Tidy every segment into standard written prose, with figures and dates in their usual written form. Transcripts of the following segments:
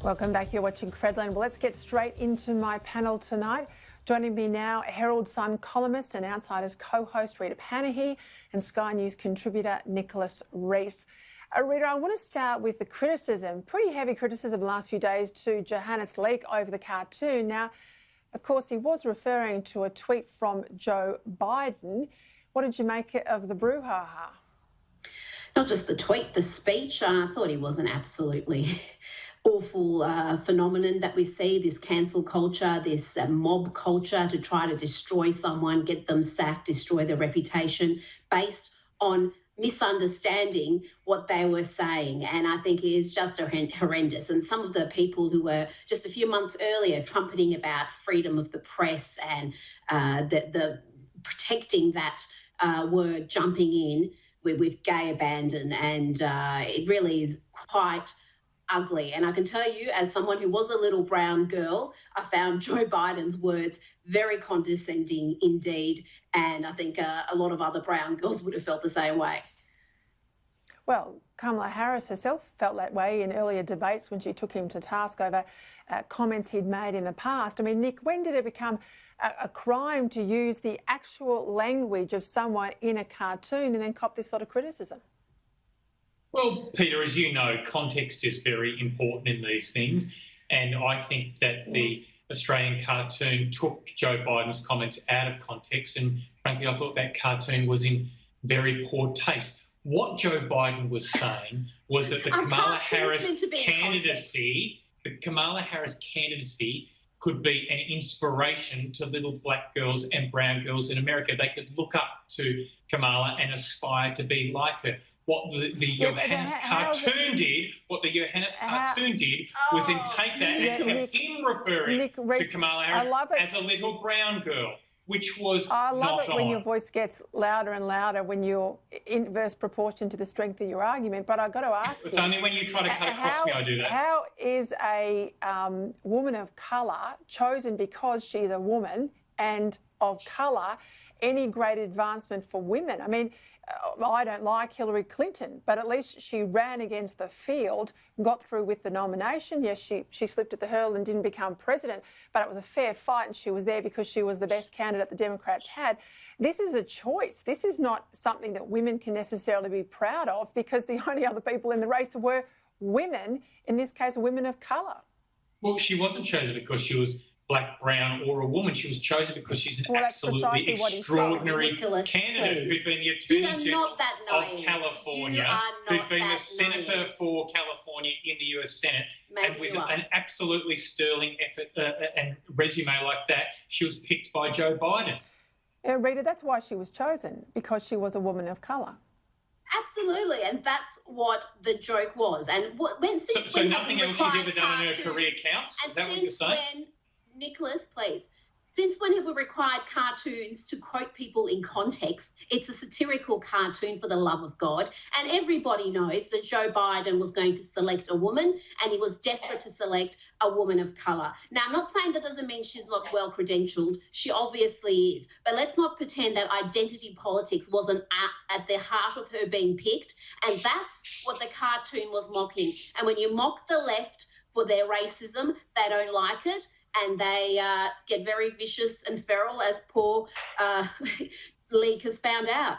Welcome back. You're watching Credland. Well, let's get straight into my panel tonight. Joining me now, Herald Sun columnist and Outsiders co-host Rita Panahi and Sky News contributor Nicholas Rees. Rita, I want to start with the criticism, pretty heavy criticism the last few days to Johannes Leak over the cartoon. Now, of course, he was referring to a tweet from Joe Biden. What did you make of the brouhaha? Not just the tweet, the speech. I thought he was an absolutely awful phenomenon that we see, this cancel culture, this mob culture to try to destroy someone, get them sacked, destroy their reputation based on misunderstanding what they were saying. And I think it is just horrendous. And some of the people who were just a few months earlier trumpeting about freedom of the press and the protecting that were jumping in with gay abandon. And it really is quite ugly. And I can tell you, as someone who was a little brown girl, I found Joe Biden's words very condescending indeed. And I think a lot of other brown girls would have felt the same way. Well, Kamala Harris herself felt that way in earlier debates when she took him to task over comments he'd made in the past. I mean, Nick, when did it become a crime to use the actual language of someone in a cartoon and then cop this sort of criticism? Well, Peter, as you know, context is very important in these things. And I think that the Australian cartoon took Joe Biden's comments out of context. And frankly, I thought that cartoon was in very poor taste. What Joe Biden was saying was that the Kamala Harris candidacy could be an inspiration to little black girls and brown girls in America. They could look up to Kamala and aspire to be like her. What the Johannes cartoon did was then take that and have him referring to Kamala Harris as a little brown girl, which was I love it when your voice gets louder and louder when you're in inverse proportion to the strength of your argument. But I've got to ask it's only when you try to cut across me I do that. How is a woman of colour chosen because she's a woman and of colour any great advancement for women? I mean, I don't like Hillary Clinton, but at least she ran against the field, got through with the nomination. Yes, she slipped at the hurdle and didn't become president, but it was a fair fight and she was there because she was the best candidate the Democrats had. This is a choice. This is not something that women can necessarily be proud of because the only other people in the race were women, in this case, women of colour. Well, she wasn't chosen because she was black, brown or a woman. She was chosen because she's an absolutely extraordinary candidate who'd been the Attorney General of California, who'd been the Senator for California in the US Senate, and with an absolutely sterling effort and resume like that, she was picked by Joe Biden. Rita, that's why she was chosen, because she was a woman of colour. Absolutely, and that's what the joke was. And so nothing else she's ever done in her career counts? Is that what you're saying? Nicholas, please. Since when have we required cartoons to quote people in context? It's a satirical cartoon, for the love of God. And everybody knows that Joe Biden was going to select a woman and he was desperate to select a woman of colour. Now, I'm not saying that doesn't mean she's not well-credentialed. She obviously is. But let's not pretend that identity politics wasn't at the heart of her being picked. And that's what the cartoon was mocking. And when you mock the left for their racism, they don't like it. And they get very vicious and feral, as poor Leak has found out.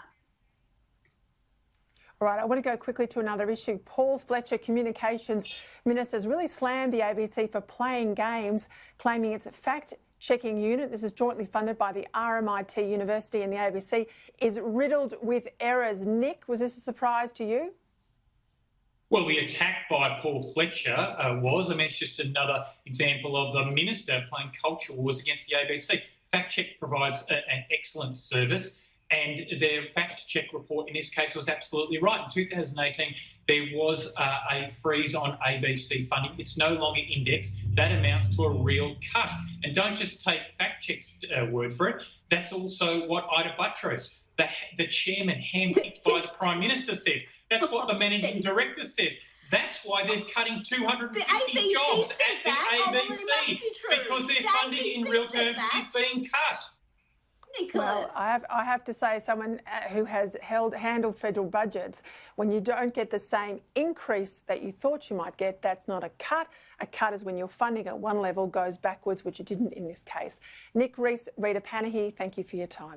All right, I want to go quickly to another issue. Paul Fletcher, Communications Minister, has really slammed the ABC for playing games, claiming it's a fact-checking unit. This is jointly funded by the RMIT University and the ABC, is riddled with errors. Nick, was this a surprise to you? Well, the attack by Paul Fletcher it's just another example of the minister playing culture wars against the ABC. Fact Check provides an excellent service, and their fact check report in this case was absolutely right. In 2018, there was a freeze on ABC funding. It's no longer indexed. That amounts to a real cut. And don't just take Fact Check's word for it. That's also what Ida Buttrose, the chairman handpicked by the Prime Minister, says. That's what the managing director says. That's why they're cutting 250 jobs at the ABC, because their funding in real terms is being cut. Nicholas. Well, I have to say, someone who has handled federal budgets, when you don't get the same increase that you thought you might get, that's not a cut. A cut is when your funding at one level goes backwards, which it didn't in this case. Nick, Reese, Rita Panahi, thank you for your time.